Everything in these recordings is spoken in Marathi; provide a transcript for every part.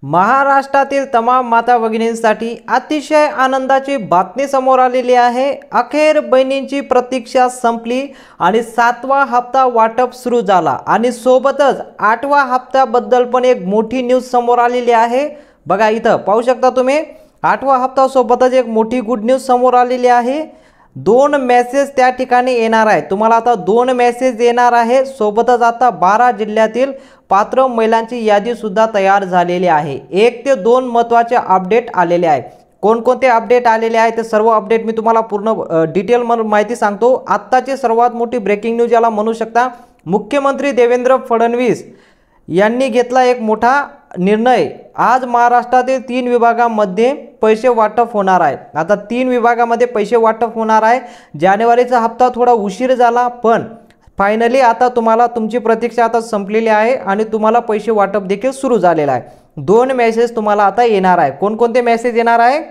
महाराष्ट्रातील तमाम माता भगिनींसाठी अतिशय आनंदाची बातमी समोर आलेली आहे। अखेर बहिणींची प्रतीक्षा संपली आणि 7वा हप्ता वाटप सुरू झाला आणि सोबतच 8व्या हप्त्याबद्दल पण एक मोठी न्यूज समोर आलेली आहे। बघा इथं पाहू शकता तुम्ही 8वा हप्ता सोबतच एक मोठी गुड न्यूज समोर आलेली आहे। 2 मेसेज त्या ठिकाणी येणार आहे। तुम्हाला आता 2 मेसेज येणार आहे। सोबतच आता 12 जिल्ह्यातील पात्र महिलांची यादी सुद्धा तयार झालेली आहे। 1 ते 2 महत्त्वाचे अपडेट आलेले आहे। कोणकोणते अपडेट आलेले आहे ते सर्व अपडेट मी तुम्हाला पूर्ण डिटेल मध्ये माहिती सांगतो। आत्ताची सर्वात मोठी ब्रेकिंग न्यूज याला म्हणू शकता। मुख्यमंत्री देवेंद्र फडणवीस यांनी घेतला एक मोठा निर्णय। आज महाराष्ट्रातील 3 विभागांमध्ये पैसे वाटप होणार आहे। आता 3 विभागांमध्ये पैसे वाटप होणार आहे। जानेवारीचा हप्ता थोडा उशीर झाला पण फायनली आता तुम्हाला तुमची प्रतीक्षा आता संपलेली आहे आणि तुम्हाला पैसे वाटप देखील सुरू झालेला आहे। 2 मेसेज तुम्हाला आता येणार आहे। कोणकोणते मेसेज येणार आहे?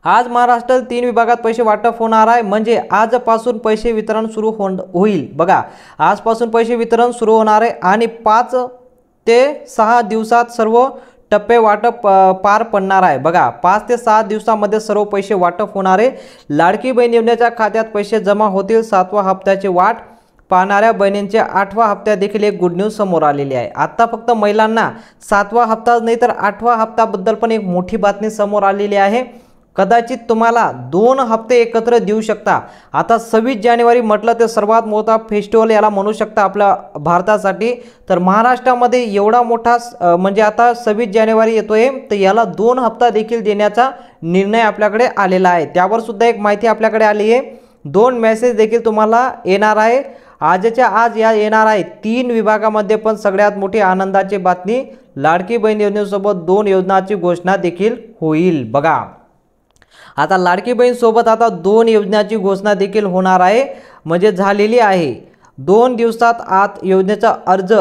आज महाराष्ट्रात 3 विभागात पैसे वाटप होणार आहे। म्हणजे आजपासून पैसे वितरण सुरू होईल। बघा आजपासून पैसे वितरण सुरू होणार आहे आणि 5 ते 6 दिवसात सर्व टप्पे वाटप पार पडणार आहे। बघा 5 ते 6 दिवसामध्ये सर्व पैसे वाटप होणार आहे। लाडकी बहीण योजनेच्या खात्यात पैसे जमा होतील। 7व्या हप्त्याची वाट पाहणाऱ्या बहिणींच्या 8व्या हप्त्यात देखील एक गुड न्यूज समोर आलेली आहे। आता फक्त महिलांना 7वा हप्ता नाही तर 8व्या हप्त्याबद्दल पण एक मोठी बातमी समोर आलेली आहे। कदाचित तुम्हाला 2 हप्ते एकत्र देऊ शकता। आता 26 जानेवारी म्हटलं तर सर्वात मोठा फेस्टिवल याला म्हणू शकता आपल्या भारतासाठी। तर महाराष्ट्रामध्ये एवढा मोठा म्हणजे आता 26 जानेवारी येतोय तर याला 2 हप्ता देखील देण्याचा निर्णय आपल्याकडे आलेला आहे। त्यावर सुद्धा एक माहिती आपल्याकडे आली आहे। 2 मेसेज देखील तुम्हाला येणार आहे। आजच्या आज या येणार आहे। 3 विभागामध्ये पण सगळ्यात मोठी आनंदाची बातमी लाडकी बहीण योजनेसोबत 2 योजनांची घोषणा देखील होईल। बघा आता लाडकी बहीण सोबत आता 2 योजनांची घोषणा देखील होणार आहे। म्हणजे झालेली आहे। 2 दिवसात आत योजनेचा अर्ज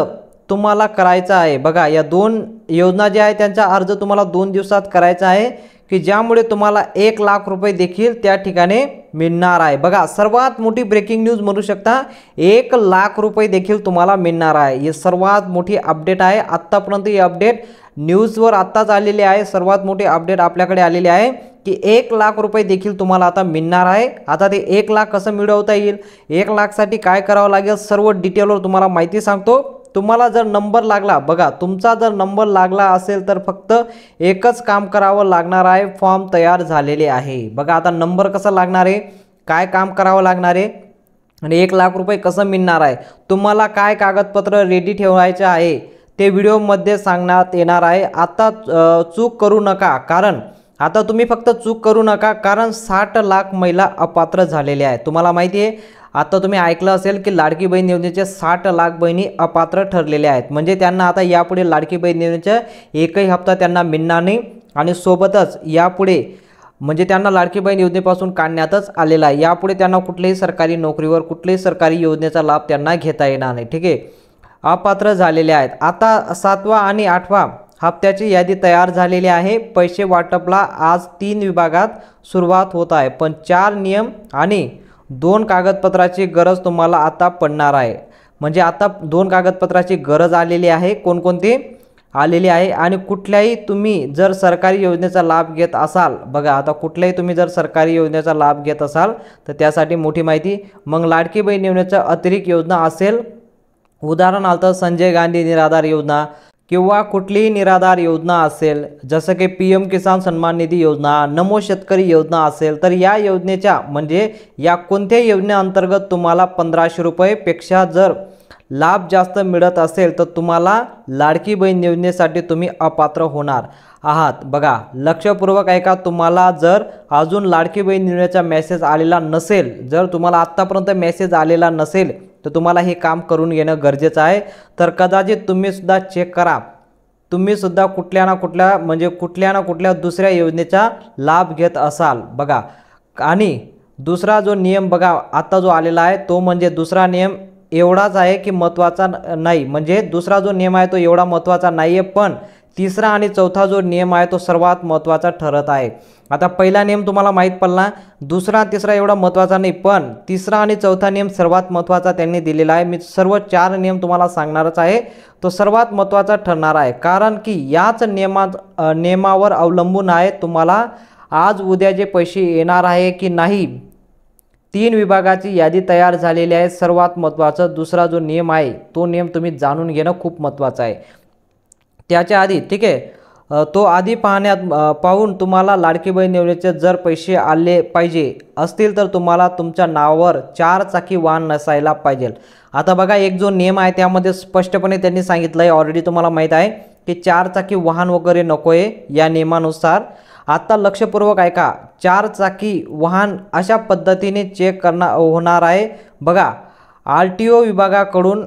तुम्हाला करायचा आहे। बघा या 2 योजना ज्या आहेत त्यांचा अर्ज तुम्हाला 2 दिवसात करायचा आहे की ज्यामुळे तुम्हाला 1 लाख रुपये देखील त्या ठिकाणी मिळणार आहे। बघा सर्वात मोठी ब्रेकिंग न्यूज म्हणू शकता 1 लाख रुपये देखील तुम्हाला मिळणार आहे। ही सर्वात मोठी अपडेट आहे। आत्तापर्यंत ही अपडेट न्यूजवर आत्ताच आलेली आहे। सर्वात मोठी अपडेट आपल्याकडे आलेली आहे की 1 लाख रुपये देखील तुम्हाला आता मिळणार आहे। आता ते 1 लाख कसं मिळवता येईल, 1 लाखसाठी काय करावं लागेल सर्व डिटेलवर तुम्हाला माहिती सांगतो। तुम्हाला जर नंबर लागला, बघा तुमचा जर नंबर लागला असेल तर फक्त एकच काम करावं लागणार आहे। फॉर्म तयार झालेले आहे। बघा आता नंबर कसा लागणार आहे, काय काम करावं लागणार आहे आणि 1 लाख रुपये कसं मिळणार आहे, तुम्हाला काय कागदपत्र रेडी ठेवायचे आहे ते व्हिडिओमध्ये सांगण्यात येणार आहे। आता चूक करू नका कारण आता तुम्ही फक्त चूक करू नका कारण 60 लाख महिला अपात्र झालेल्या आहेत। तुम्हाला माहिती आहे आता तुम्ही ऐकलं असेल की लाडकी बहीण योजनेचे 60 लाख बहिणी अपात्र ठरलेल्या आहेत। म्हणजे त्यांना आता यापुढे लाडकी बहीण योजनेचा एकही हप्ता त्यांना मिळणार नाही आणि सोबतच यापुढे म्हणजे त्यांना लाडकी बहीण योजनेपासून काढण्यातच आलेला आहे। यापुढे त्यांना कुठल्याही सरकारी नोकरीवर कुठल्याही सरकारी योजनेचा लाभ त्यांना घेता येणार नाही। ठीक आहे, अपात्र झालेले आहेत। आता 7वा आणि 8व्या हप्त्याची यादी तयार झालेली आहे। पैसे वाटपला आज 3 विभागात सुरुवात होत आहे पण 4 नियम आणि 2 कागदपत्राची गरज तुम्हाला आता पडणार आहे। म्हणजे आता 2 कागदपत्राची गरज आलेली आहे। कोणकोणती आलेली आहे आणि कुठल्याही तुम्ही जर सरकारी योजनेचा लाभ घेत असाल, बघा आता कुठल्याही तुम्ही जर सरकारी योजनेचा लाभ घेत असाल तर त्यासाठी मोठी माहिती। मग लाडकी बहीण योजनेचा अतिरिक्त योजना असेल, उदाहरणार्थ संजय गांधी निराधार योजना किंवा कुठलीही निराधार योजना असेल जसं की PM किसान सन्मान निधी योजना, नमो शेतकरी योजना असेल तर या योजनेच्या म्हणजे या कोणत्याही योजनेअंतर्गत तुम्हाला 1500 रुपयेपेक्षा जर लाभ जास्त मिळत असेल तर तुम्हाला लाडकी बहीण योजनेसाठी तुम्ही अपात्र होणार आहात। बघा लक्षपूर्वक ऐका, तुम्हाला जर अजून लाडकी बहीण योजनेचा मेसेज आलेला नसेल, जर तुम्हाला आत्तापर्यंत मेसेज आलेला नसेल तर तुम्हाला हे काम करून घेणं गरजेचं आहे। तर कदाचित तुम्ही सुद्धा चेक करा, तुम्ही सुद्धा कुठल्या ना कुठल्या दुसऱ्या योजनेचा लाभ घेत असाल। बघा आणि दुसरा जो नियम बघा आता जो आलेला आहे तो म्हणजे दुसरा नियम एवढाच आहे की महत्त्वाचा नाही, म्हणजे दुसरा जो नियम आहे तो एवढा महत्त्वाचा नाही आहे पण तिसरा आणि चौथा जो नियम आहे तो सर्वात महत्त्वाचा ठरत आहे। आता पहिला नियम तुम्हाला माहीत पडला, दुसरा तिसरा एवढा महत्त्वाचा नाही, पण तिसरा आणि चौथा नियम सर्वात महत्त्वाचा त्यांनी दिलेला आहे। मी सर्व 4 नियम तुम्हाला सांगणारच आहे, तो सर्वात महत्त्वाचा ठरणार आहे, कारण की याच नियमावर अवलंबून आहे तुम्हाला आज उद्या जे पैसे येणार आहे की नाही। 3 विभागाची यादी तयार झालेली आहे। सर्वात महत्त्वाचं दुसरा जो नियम आहे तो नियम तुम्ही जाणून घेणं खूप महत्त्वाचं आहे। त्याच्या आधी ठीक आहे, तो आधी पाहून तुम्हाला लाडकी बहीण योजनेचे जर पैसे आले पाहिजे असतील तर तुम्हाला तुमच्या नावावर 4 चाकी वाहन नसायला पाहिजे। आता बघा, एक जो नियम आहे त्यामध्ये स्पष्टपणे त्यांनी सांगितलं आहे, ऑलरेडी तुम्हाला माहीत आहे की 4 चाकी वाहन वगैरे नको आहे या नियमानुसार। आता लक्षपूर्वक ऐका, 4 चाकी वाहन अशा पद्धतीने चेक होणार आहे बघा, RTO विभागाकडून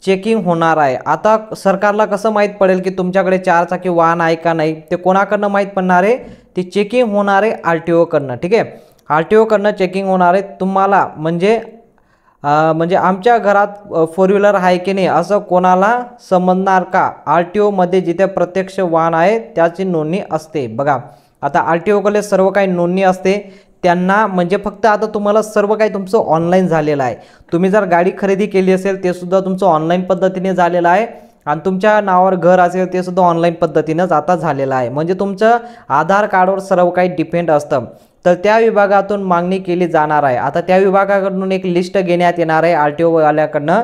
चेकिंग होणार आहे। आता सरकारला कसं माहीत पडेल की तुमच्याकडे 4 चाकी वाहन आहे का नाही, ते कोणाकडनं माहीत पडणार आहे, ती चेकिंग होणार आहे RTO कडनं। ठीक आहे, RTO कडनं चेकिंग होणार आहे तुम्हाला, म्हणजे आमच्या घरात 4 व्हीलर आहे की नाही असं कोणाला समजणार का? RTO मध्ये जिथे प्रत्यक्ष वाहन आहे त्याची नोंदणी असते बघा। आता RTO कडे सर्व काही नोंदणी असते त्यांना, म्हणजे फक्त आता तुम्हाला सर्व काही तुमचं ऑनलाईन झालेलं आहे। तुम्ही जर गाडी खरेदी केली असेल ते सुद्धा तुमचं ऑनलाईन पद्धतीने झालेलं आहे, आणि तुमच्या नावावर घर असेल ते सुद्धा ऑनलाईन पद्धतीनेच आता झालेलं आहे, म्हणजे तुमचं आधार कार्डवर सर्व काही डिपेंड असतं। तर त्या विभागातून मागणी केली जाणार आहे। आता त्या विभागाकडून एक लिस्ट घेण्यात येणार आहे RTO वाल्याकडनं।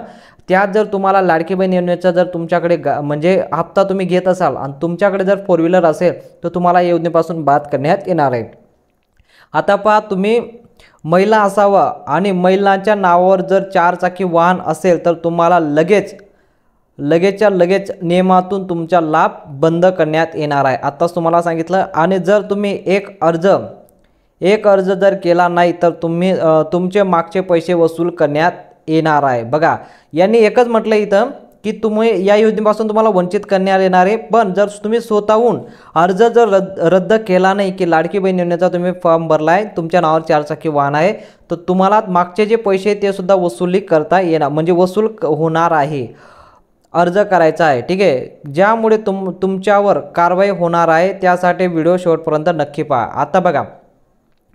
त्यात जर तुम्हाला लाडकी बहीण योजनेचा जर तुमच्याकडे म्हणजे हप्ता तुम्ही घेत असाल आणि तुमच्याकडे जर 4 व्हीलर असेल तर तुम्हाला योजनेपासून बाद करण्यात येणार आहे। आता पहा, तुम्ही महिला असावं आणि महिलांच्या नावावर जर 4 चाकी वाहन असेल तर तुम्हाला लगेचच्या लगेच नियमातून तुमचा लाभ बंद करण्यात येणार आहे, आत्ताच तुम्हाला सांगितलं। आणि जर तुम्ही एक अर्ज जर केला नाही तर तुमचे मागचे पैसे वसूल करण्यात येणार आहे बघा। यांनी एकच म्हटलं इथं की तुम्ही या योजनेपासून तुम्हाला वंचित करण्यात येणार आहे, पण जर तुम्ही स्वतःहून अर्ज जर रद्द केला नाही की लाडकी बहीण योजनेचा तुम्ही फॉर्म भरला आहे, तुमच्या नावावर 4 चाकी वाहन आहे, तर तुम्हाला मागचे जे पैसे ते सुद्धा वसुली करता येणार, म्हणजे वसूल होणार आहे, अर्ज करायचा आहे। ठीक आहे, ज्यामुळे तुमच्यावर कारवाई होणार आहे। त्यासाठी व्हिडिओ शेवटपर्यंत नक्की पहा। आता बघा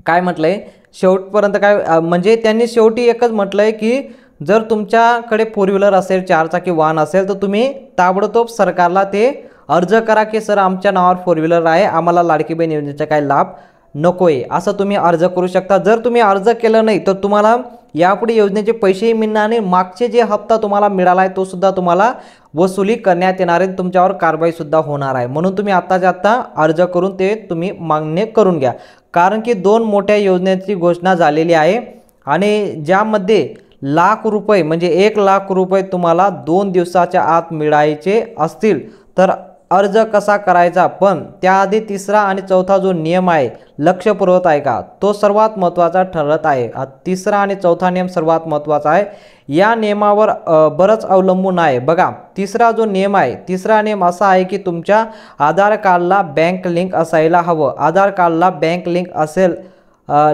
काय म्हटलंय शेवटपर्यंत, काय म्हणजे त्यांनी शेवटी एकच म्हटलंय की जर तुमच्याकडे 4 व्हीलर असेल, 4 चाकी वाहन असेल, तर तुम्ही ताबडतोब सरकारला ते अर्ज करा की सर आमच्या नावावर 4 व्हीलर आहे, आम्हाला लाडकी बहीण योजनेचा काही लाभ नको आहे, असं तुम्ही अर्ज करू शकता। जर तुम्ही अर्ज केलं नाही तर तुम्हाला यापुढे योजनेचे पैसेही मिळणार नाही, मागचे जे हप्ता तुम्हाला मिळाला आहे तो सुद्धा तुम्हाला वसुली करण्यात येणार आहे, तुमच्यावर कारवाई सुद्धा होणार आहे। म्हणून तुम्ही आत्ताच्या आत्ता अर्ज करून ते तुम्ही मान्य करून घ्या, कारण की 2 मोठ्या योजनेची घोषणा झालेली आहे आणि ज्यामध्ये लाख रुपये म्हणजे 1 लाख रुपये तुम्हाला 2 दिवसाच्या आत मिळायचे असतील तर अर्ज कसा करायचा, पण त्याआधी तिसरा आणि चौथा जो नियम आहे लक्षपूर्वक आहे का, तो सर्वात महत्त्वाचा ठरत आहे। तिसरा आणि चौथा नियम सर्वात महत्त्वाचा आहे, या नियमावर बरंच अवलंबून आहे बघा। तिसरा जो नियम आहे, तिसरा नियम असा आहे की तुमच्या आधार कार्डला बँक लिंक असायला हवं। आधार कार्डला बँक लिंक असेल,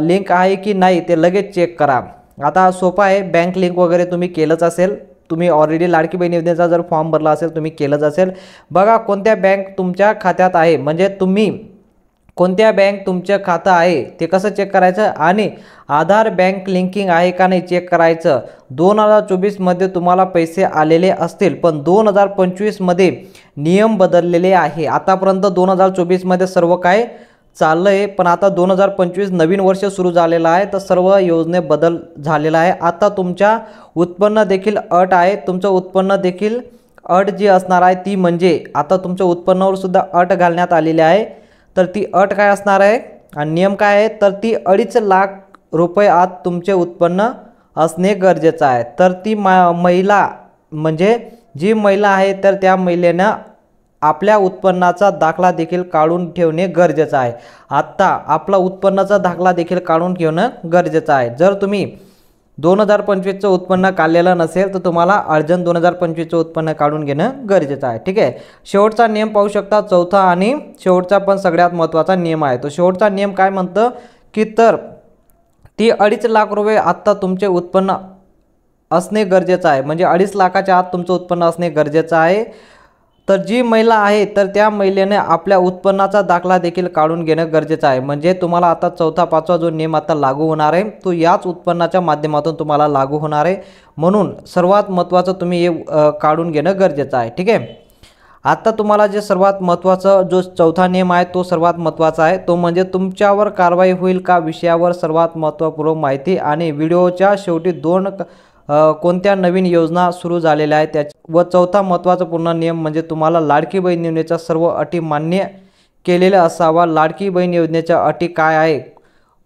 लिंक आहे की नाही ते लगेच चेक करा। आता सोपं आहे, बँक लिंक वगैरे तुम्ही केलंच असेल, तुम्ही ऑलरेडी लाडकी बहीण योजनेचा जर फॉर्म भरला असेल तुम्ही केलंच असेल बघा, कोणत्या बँक तुमच्या खात्यात आहे, म्हणजे तुम्ही कोणत्या बँक तुमचं खातं आहे ते कसं चेक करायचं, आणि आधार बँक लिंकिंग आहे का नाही चेक करायचं। 2024 मध्ये तुम्हाला पैसे आलेले असतील, पण 2025 मध्ये नियम बदललेले आहे। आतापर्यंत 2024 मध्ये सर्व काय चाललं आहे, पण आता 2025 नवीन वर्ष सुरू झालेलं आहे, तर सर्व योजने बदल झालेला आहे। आता तुमच्या उत्पन्न देखील अट आहे, तुमचं उत्पन्न देखील अट जी असणार आहे ती म्हणजे आता तुमच्या उत्पन्नावर सुद्धा अट घालण्यात आलेली आहे। तर ती अट काय असणार आहे आणि नियम काय आहे, तर ती 2.5 लाख रुपये आत तुमचे उत्पन्न असणे गरजेचं आहे। तर ती महिला म्हणजे जी महिला आहे तर त्या महिलेनं आपल्या उत्पन्नाचा दाखला देखील काढून ठेवणे गरजेचं आहे। आत्ता आपला उत्पन्नाचा दाखला देखील काढून ठेवणं गरजेचं आहे। जर तुम्ही 2025चं उत्पन्न काढलेलं नसेल तर तुम्हाला अर्जंट 2025चं उत्पन्न काढून घेणं गरजेचं आहे। ठीक आहे, शेवटचा नियम पाहू शकता, चौथा आणि शेवटचा पण सगळ्यात महत्त्वाचा नियम आहे। तो शेवटचा नियम काय म्हणतं की तर ती 2.5 लाख रुपये आत्ता तुमचे उत्पन्न असणे गरजेचं आहे, म्हणजे 2.5 लाखाच्या आत तुमचं उत्पन्न असणे गरजेचं आहे। तर जी महिला आहे तर त्या महिलेने आपल्या उत्पन्नाचा दाखला देखील काढून घेणं गरजेचं आहे। म्हणजे तुम्हाला आता चौथा पाचवा जो नियम आता लागू होणार आहे तो याच उत्पन्नाच्या माध्यमातून तुम्हाला लागू होणार आहे, म्हणून सर्वात महत्त्वाचं तुम्ही हे काढून घेणं गरजेचं आहे। ठीक आहे, आता तुम्हाला जे सर्वात महत्त्वाचं जो चौथा नियम आहे तो सर्वात महत्त्वाचा आहे, तो म्हणजे तुमच्यावर कारवाई होईल का विषयावर सर्वात महत्त्वपूर्ण माहिती आणि व्हिडिओच्या शेवटी कोणत्या नवीन योजना सुरू झालेल्या आहेत त्या व चौथा महत्त्वाचा पूर्ण नियम म्हणजे तुम्हाला लाडकी बहीण योजनेच्या सर्व अटी मान्य केलेल्या असावा। लाडकी बहीण योजनेच्या अटी काय आहे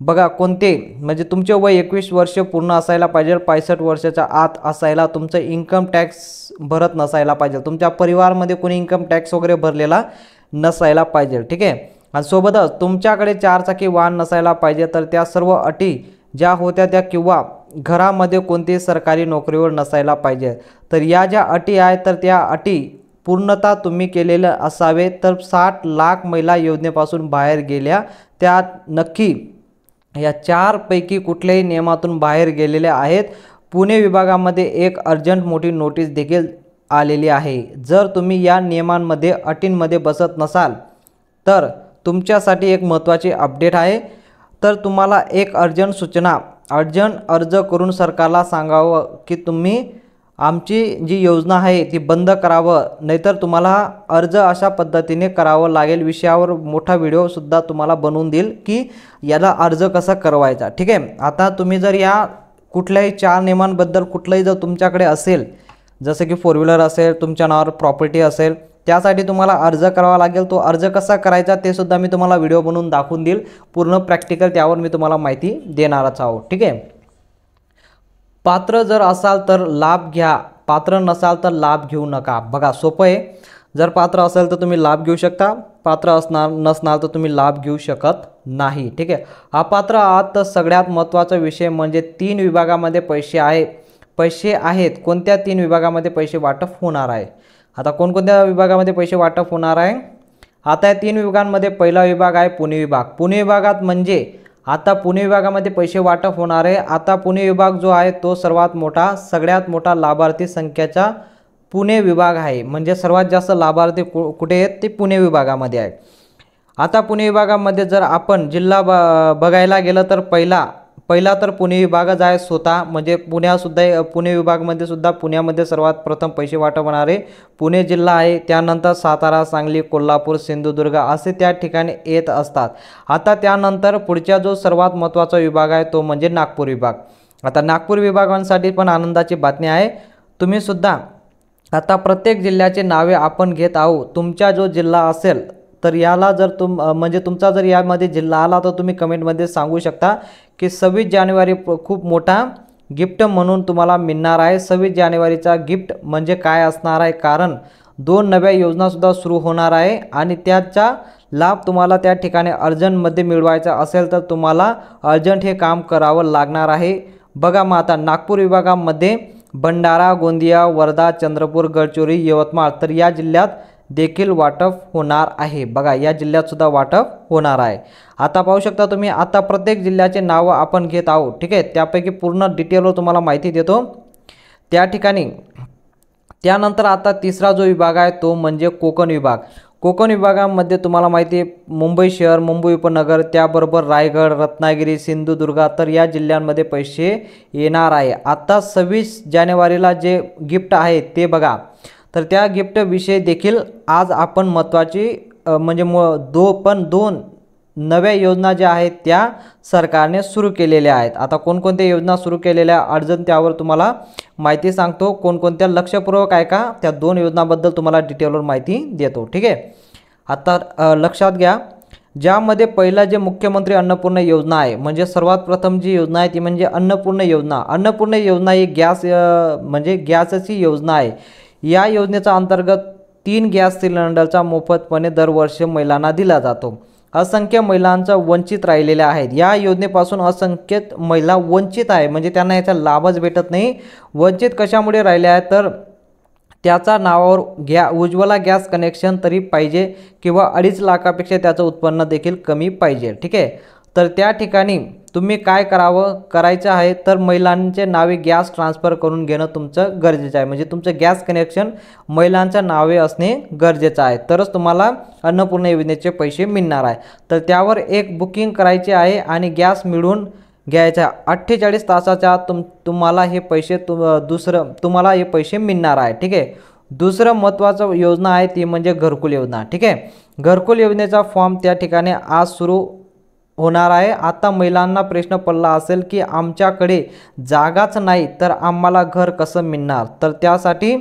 बघा, कोणते म्हणजे तुमचे वय 21 वर्ष पूर्ण असायला पाहिजे, 65 वर्षाच्या आत असायला, तुमचं इन्कम टॅक्स भरत नसायला पाहिजे, तुमच्या परिवारामध्ये कोणी इन्कम टॅक्स वगैरे भरलेला नसायला पाहिजे। ठीक आहे, आणि सोबतच तुमच्याकडे 4 चाकी वाहन नसायला पाहिजे। तर त्या सर्व अटी ज्या होत्या त्या किंवा घरामध्ये कोणती सरकारी नोकरीवर नसायला पाहिजे। तर या ज्या अटी आहेत तर त्या अटी पूर्णतः तुम्ही केलेलं असावे। तर 60 लाख महिला योजनेपासून बाहेर गेल्या त्या नक्की या 4 पैकी कुठल्याही नियमातून बाहेर गेलेल्या आहेत। पुणे विभागामध्ये एक अर्जंट मोठी नोटीस देखील आलेली आहे। जर तुम्ही या नियमांमध्ये अटींमध्ये बसत नसाल तर तुमच्यासाठी एक महत्त्वाची अपडेट आहे। तर तुम्हाला एक अर्जंट सूचना अर्ज करून सरकारला सांगावं की तुम्ही आमची जी योजना आहे ती बंद करावं, नाहीतर तुम्हाला अर्ज अशा पद्धतीने करावं लागेल। विषयावर मोठा व्हिडिओसुद्धा तुम्हाला बनवून देईल की याला अर्ज कसा करवायचा। ठीक आहे, आता तुम्ही जर या कुठल्याही 4 नियमांबद्दल कुठलंही जर तुमच्याकडे असेल, जसं की 4 व्हीलर असेल, तुमच्या नावावर प्रॉपर्टी असेल, त्यासाठी तुम्हाला अर्ज करावा लागेल। तो अर्ज कसा करायचा ते सुद्धा मी तुम्हाला व्हिडिओ बनवून दाखवून देईल, पूर्ण प्रॅक्टिकल त्यावर मी तुम्हाला माहिती देणारच आहोत। ठीक आहे, पात्र जर असाल तर लाभ घ्या, पात्र नसाल तर लाभ घेऊ नका। बघा सोपं आहे, जर पात्र असेल तर तुम्ही लाभ घेऊ शकता, पात्र नसणार तर तुम्ही लाभ घेऊ शकत नाही। ठीक आहे, अपात्र आहात तर सगळ्यात महत्त्वाचा विषय म्हणजे 3 विभागामध्ये पैसे आहेत। कोणत्या 3 विभागामध्ये पैसे वाटप होणार आहे? आता कोणकोणत्या विभागामध्ये पैसे वाटप होणार आहे? आता या 3 विभागांमध्ये पहिला विभाग आहे पुणे विभाग। पुणे विभागात म्हणजे आता पुणे विभागामध्ये पैसे वाटप होणार आहे। आता पुणे विभाग जो आहे तो सगळ्यात मोठा लाभार्थी संख्येचा पुणे विभाग आहे, म्हणजे सर्वात जास्त लाभार्थी कुठे आहेत ते पुणे विभागामध्ये आहे। आता पुणे विभागामध्ये जर आपण जिल्हा बघायला गेलं तर पहिला तर पुणे विभागच आहे स्वतः, म्हणजे पुणे विभागामध्ये सुद्धा पुण्यामध्ये सर्वात प्रथम पैसे वाटप होणारे पुणे जिल्हा आहे। त्यानंतर सातारा, सांगली, कोल्हापूर, सिंधुदुर्ग असे त्या ठिकाणी येत असतात। आता त्यानंतर पुढचा जो सर्वात महत्त्वाचा विभाग आहे तो म्हणजे नागपूर विभाग। आता नागपूर विभागांसाठी पण आनंदाची बातमी आहे, तुम्ही सुद्धा आता प्रत्येक जिल्ह्याचे नावे आपण घेत आहोत। तुमचा जो जिल्हा असेल तर याला जर म्हणजे तुमचा जर यामध्ये जिल्हा आला तर तुम्ही कमेंटमध्ये सांगू शकता की 26 जानेवारी खूप मोठा गिफ्ट म्हणून तुम्हाला मिळणार आहे। 26 जानेवारीचा गिफ्ट म्हणजे काय असणार आहे, कारण 2 नव्या योजनासुद्धा सुरू होणार आहे आणि त्याचा लाभ तुम्हाला त्या ठिकाणी अर्जंटमध्ये मिळवायचा असेल तर तुम्हाला अर्जंट हे काम करावं लागणार आहे। बघा मग आता नागपूर विभागामध्ये भंडारा, गोंदिया, वर्धा, चंद्रपूर, गडचिरोली, यवतमाळ तर या जिल्ह्यात देखील वाटप होणार आहे। बघा या जिल्ह्यात सुद्धा वाटप होणार आहे। आता पाहू शकता तुम्ही, आता प्रत्येक जिल्ह्याचे नाव आपण घेत आहोत। ठीक आहे, त्यापैकी पूर्ण डिटेलवर तुम्हाला माहिती देतो त्या ठिकाणी। त्यानंतर आता तिसरा जो विभाग आहे तो म्हणजे कोकण विभाग। कोकण विभागामध्ये तुम्हाला माहिती आहे मुंबई शहर, मुंबई उपनगर, त्याबरोबर रायगड, रत्नागिरी, सिंधुदुर्ग तर या जिल्ह्यांमध्ये पैसे येणार आहे। आता 26 जानेवारीला जे गिफ्ट आहे ते बघा, तर त्या गिफ्ट विषयी देखील आज आपण महत्त्वाची म्हणजे 2 नव्या योजना ज्या आहेत त्या सरकारने सुरू केलेल्या आहेत। आता कोणकोणत्या योजना सुरू केलेल्या अर्जंट त्यावर तुम्हाला माहिती सांगतो, कोणकोणत्या लक्षपूर्वक आहे का त्या 2 योजनांबद्दल तुम्हाला डिटेलवर माहिती देतो। ठीक आहे, आता लक्षात घ्या, ज्यामध्ये पहिला जे मुख्यमंत्री अन्नपूर्णा योजना आहे, म्हणजे सर्वात प्रथम जी योजना आहे ती म्हणजे अन्नपूर्णा योजना। अन्नपूर्णा योजना ही गॅसची योजना आहे। या योजनेच्या अंतर्गत 3 गॅस सिलेंडरचा मोफतपणे दरवर्षी महिलांना दिला जातो। असंख्य महिलांचा वंचित राहिलेल्या आहेत। या योजनेपासून असंख्य महिला वंचित आहे, म्हणजे त्यांना याचा लाभच भेटत नाही। वंचित कशामुळे राहिले आहेत तर त्याचा नावावर उज्ज्वला गॅस कनेक्शन तरी पाहिजे किंवा 2.5 लाखापेक्षा त्याचं उत्पन्न देखील कमी पाहिजे। ठीक आहे, तर त्या ठिकाणी तुम्ही काय करायचं आहे तर महिलांचे नावे गॅस ट्रान्सफर करून घेणं तुमचं गरजेचं आहे. म्हणजे तुमचं गॅस कनेक्शन महिलांच्या नावे असणे गरजेचं आहे, तरच तुम्हाला अन्नपूर्णा योजनेचे पैसे मिळणार आहे. तर त्यावर एक बुकिंग करायचे आहे आणि गॅस मिळवून घ्यायचा. 48 तासाच्या तुम्हाला हे पैसे तुम्हाला हे पैसे मिळणार आहे. ठीक आहे. दुसरं महत्त्वाचं योजना आहे ती म्हणजे घरकुल योजना. ठीक आहे. घरकुल योजनेचा फॉर्म त्या ठिकाणी आज सुरू होणार आहे. आता महिलांना प्रश्न पडला असेल की आमच्याकडे जागाच नाही तर आम्हाला घर कसं मिळणार, तर त्यासाठी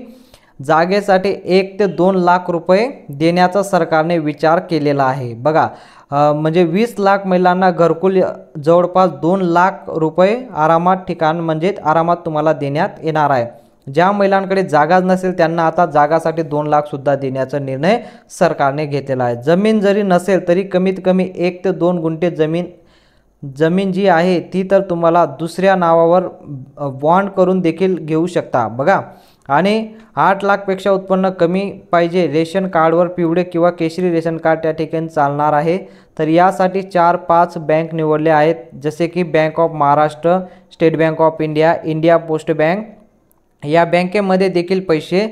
जागेसाठी 1 ते 2 लाख रुपये देण्याचा सरकारने विचार केलेला आहे. बघा, म्हणजे 20 लाख महिलांना घरकुल जवळपास 2 लाख रुपये आरामात तुम्हाला देण्यात येणार आहे. ज्या महिलांकडे जागा नसेल त्यांना आता जागासाठी 2 लाख सुद्धा देण्याचा निर्णय सरकारने घेतलेला आहे. जमीन जरी नसेल तरी कमीत कमी 1 ते 2 गुंठे जमीन जी आहे ती तर तुम्हाला दुसऱ्या नावावर बॉन्ड करून देखील घेऊ शकता. बघा, आणि 8 लाखपेक्षा उत्पन्न कमी पाहिजे. रेशन कार्डवर पिवळे किंवा केशरी रेशन कार्ड त्या ठिकाणी चालणार आहे. तर यासाठी 4-5 बँक निवडले आहेत, जसे की bank of Maharashtra, state bank of India, India post bank. या बँकेमध्ये देखील पैसे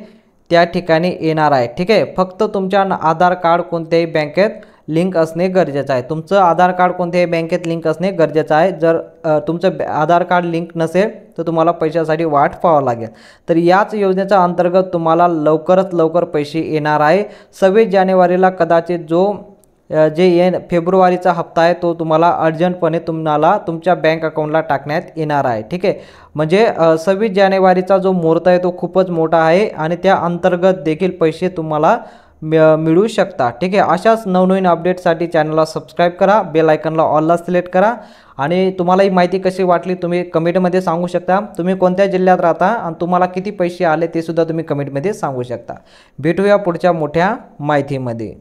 त्या ठिकाणी येणार आहे. ठीक आहे. फक्त तुमच्या आधार कार्ड कोणत्याही बँकेत लिंक असणे गरजेचं आहे. तुमचं आधार कार्ड कोणत्याही बँकेत लिंक असणे गरजेचं आहे. जर तुमचं आधार कार्ड लिंक नसेल तर तुम्हाला पैशासाठी वाट पाहावं लागेल. तर याच योजनेच्या अंतर्गत तुम्हाला लवकरात लवकर पैसे येणार आहे. 26 जानेवारीला कदाचित फेब्रुवारीचा हप्ता आहे तो तुम्हाला अर्जंटपणे तुम्हाला तुमच्या बँक अकाउंटला टाकण्यात येणार आहे. ठीक आहे. म्हणजे 26 जानेवारीचा जो मुहूर्त आहे तो खूपच मोठा आहे आणि त्या अंतर्गत देखील पैसे तुम्हाला मिळू शकता. ठीक आहे. अशाच नवनवीन अपडेटसाठी चॅनलला सबस्क्राईब करा, बेल आयकॉनला ऑलला सिलेक्ट करा. आणि तुम्हाला ही माहिती कशी वाटली तुम्ही कमेंटमध्ये सांगू शकता. तुम्ही कोणत्या जिल्ह्यात राहता आणि तुम्हाला किती पैसे आले ते सुद्धा तुम्ही कमेंटमध्ये सांगू शकता. भेटूया पुढच्या मोठ्या माहितीमध्ये.